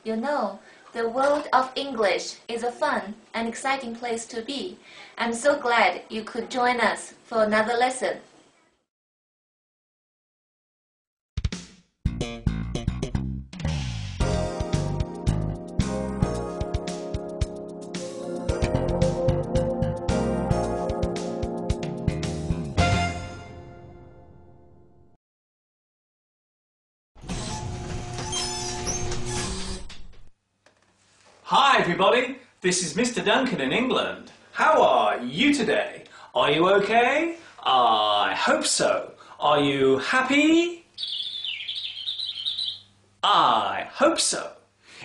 You know, the world of English is a fun and exciting place to be. I'm so glad you could join us for another lesson. Hi everybody, this is Mr. Duncan in England. How are you today? Are you okay? I hope so. Are you happy? I hope so.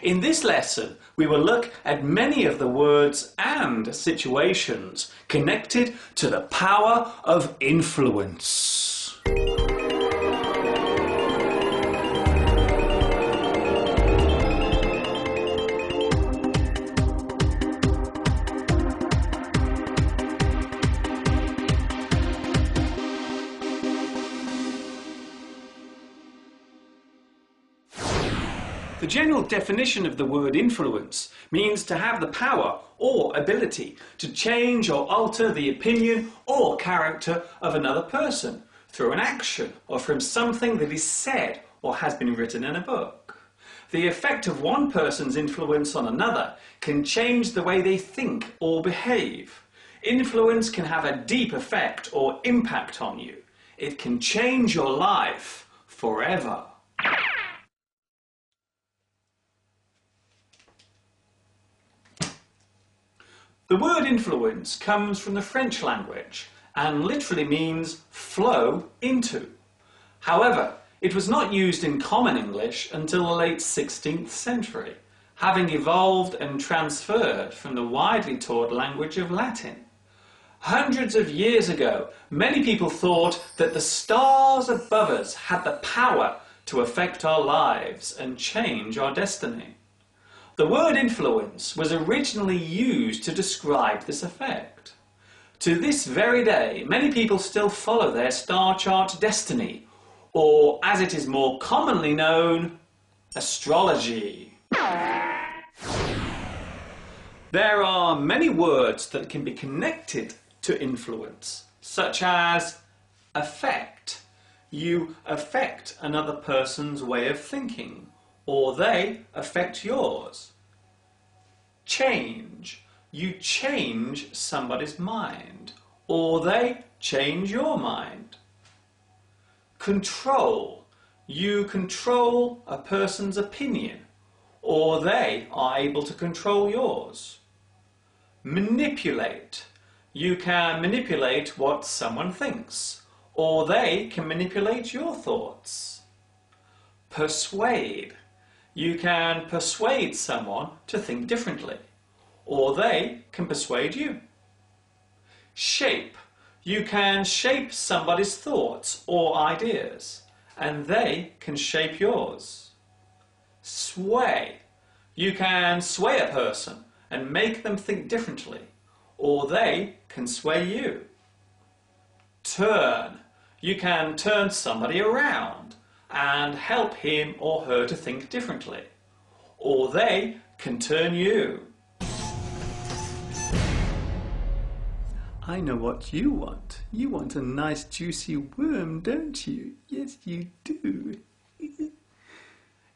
In this lesson, we will look at many of the words and situations connected to the power of influence. The general definition of the word influence means to have the power or ability to change or alter the opinion or character of another person through an action or from something that is said or has been written in a book. The effect of one person's influence on another can change the way they think or behave. Influence can have a deep effect or impact on you. It can change your life forever. The word influence comes from the French language and literally means flow into. However, it was not used in common English until the late 16th century, having evolved and transferred from the widely taught language of Latin. Hundreds of years ago, many people thought that the stars above us had the power to affect our lives and change our destiny. The word influence was originally used to describe this effect. To this very day, many people still follow their star chart destiny, or as it is more commonly known, astrology. There are many words that can be connected to influence, such as affect. You affect another person's way of thinking, or they affect yours. Change. You change somebody's mind, or they change your mind. Control. You control a person's opinion, or they are able to control yours. Manipulate. You can manipulate what someone thinks, or they can manipulate your thoughts. Persuade. You can persuade someone to think differently, or they can persuade you. Shape. You can shape somebody's thoughts or ideas, and they can shape yours. Sway. You can sway a person and make them think differently, or they can sway you. Turn. You can turn somebody around and help him or her to think differently, or they can turn you. I know what you want. You want a nice juicy worm, don't you? Yes, you do.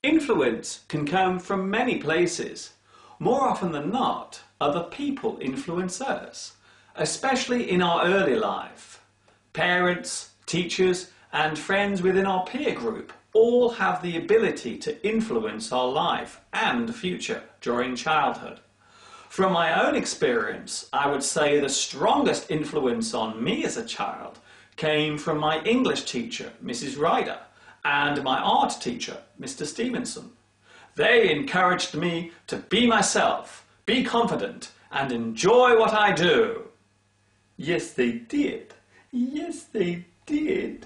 Influence can come from many places. More often than not, other people influence us, especially in our early life. Parents, teachers, and friends within our peer group all have the ability to influence our life and future during childhood. From my own experience, I would say the strongest influence on me as a child came from my English teacher, Mrs. Ryder, and my art teacher, Mr. Stevenson. They encouraged me to be myself, be confident, and enjoy what I do. Yes, they did. Yes, they did.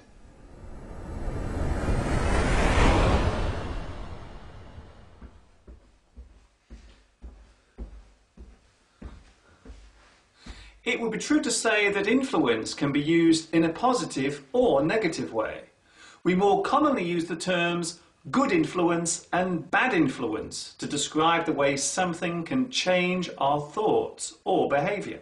It would be true to say that influence can be used in a positive or negative way. We more commonly use the terms good influence and bad influence to describe the way something can change our thoughts or behaviour.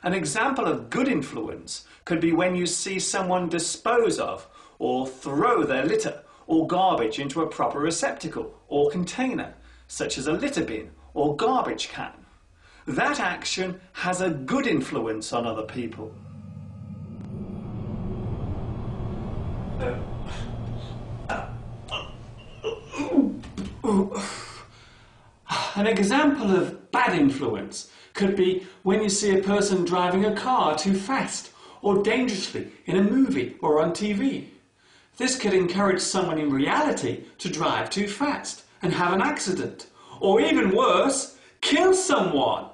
An example of good influence could be when you see someone dispose of or throw their litter or garbage into a proper receptacle or container, such as a litter bin or garbage can. That action has a good influence on other people. An example of bad influence could be when you see a person driving a car too fast or dangerously in a movie or on TV. This could encourage someone in reality to drive too fast and have an accident, or even worse, kill someone.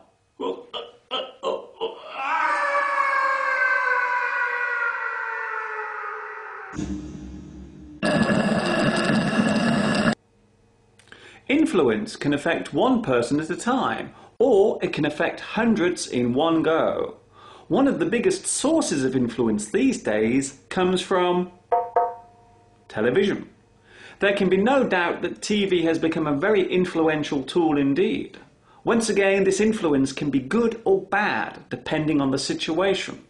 Influence can affect one person at a time, or it can affect hundreds in one go. One of the biggest sources of influence these days comes from television. There can be no doubt that TV has become a very influential tool indeed. Once again, this influence can be good or bad, depending on the situation.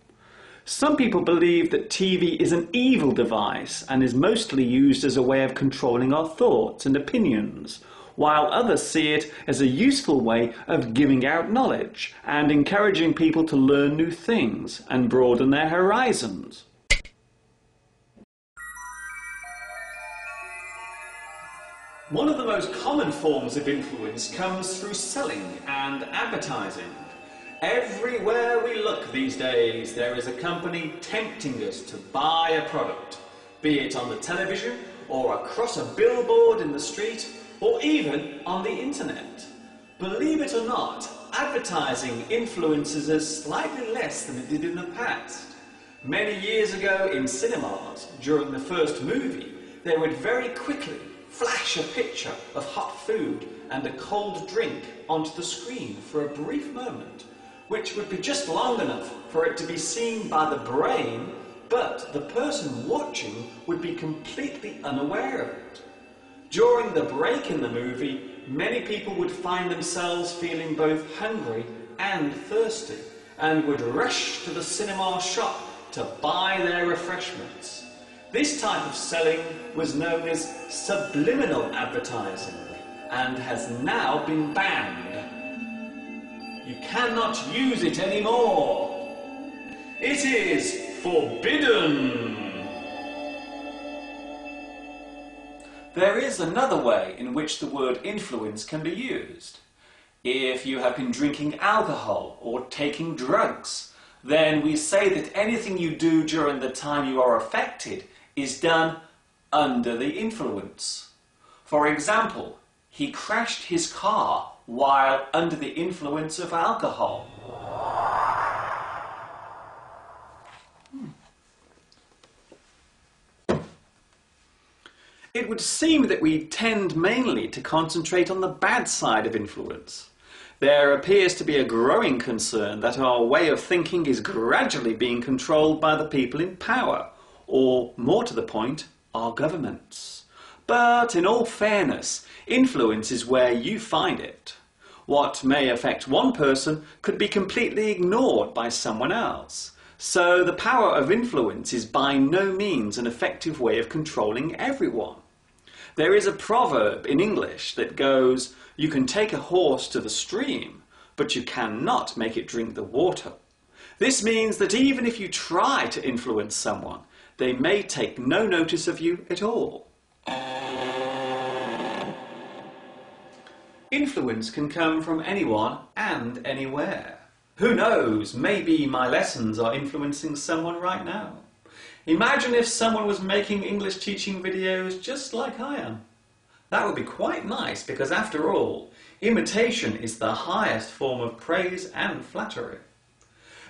Some people believe that TV is an evil device and is mostly used as a way of controlling our thoughts and opinions, while others see it as a useful way of giving out knowledge and encouraging people to learn new things and broaden their horizons. One of the most common forms of influence comes through selling and advertising. Everywhere we look these days, there is a company tempting us to buy a product, be it on the television or across a billboard in the street or even on the internet. Believe it or not, advertising influences us slightly less than it did in the past. Many years ago in cinemas, during the first movie, they would very quickly flash a picture of hot food and a cold drink onto the screen for a brief moment, which would be just long enough for it to be seen by the brain, but the person watching would be completely unaware of it. During the break in the movie, many people would find themselves feeling both hungry and thirsty and would rush to the cinema shop to buy their refreshments. This type of selling was known as subliminal advertising and has now been banned. You cannot use it anymore. It is forbidden. There is another way in which the word influence can be used. If you have been drinking alcohol or taking drugs, then we say that anything you do during the time you are affected is done under the influence. For example, he crashed his car while under the influence of alcohol. It would seem that we tend mainly to concentrate on the bad side of influence. There appears to be a growing concern that our way of thinking is gradually being controlled by the people in power, or more to the point, our governments. But in all fairness, influence is where you find it. What may affect one person could be completely ignored by someone else. So the power of influence is by no means an effective way of controlling everyone. There is a proverb in English that goes, "You can take a horse to the stream, but you cannot make it drink the water." This means that even if you try to influence someone, they may take no notice of you at all. Influence can come from anyone and anywhere. Who knows, maybe my lessons are influencing someone right now. Imagine if someone was making English teaching videos just like I am. That would be quite nice because after all, imitation is the highest form of praise and flattery.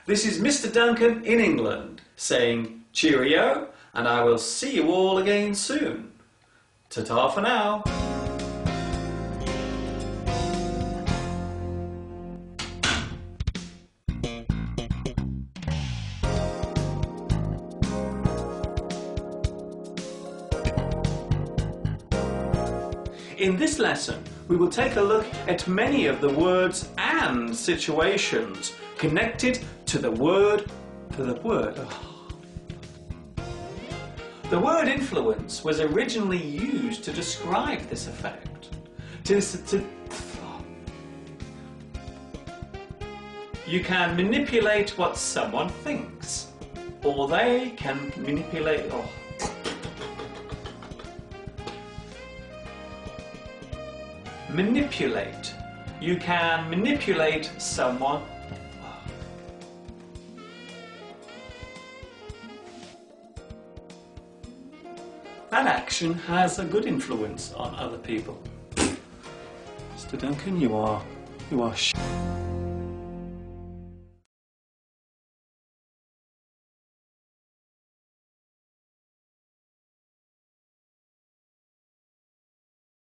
This is Mr. Duncan in England saying cheerio, and I will see you all again soon. Ta-ta for now. In this lesson, we will take a look at many of the words and situations connected to the word. The word influence was originally used to describe this effect. You can manipulate what someone thinks, or they can manipulate. Manipulate. You can manipulate someone. That action has a good influence on other people. Mr. Duncan, you are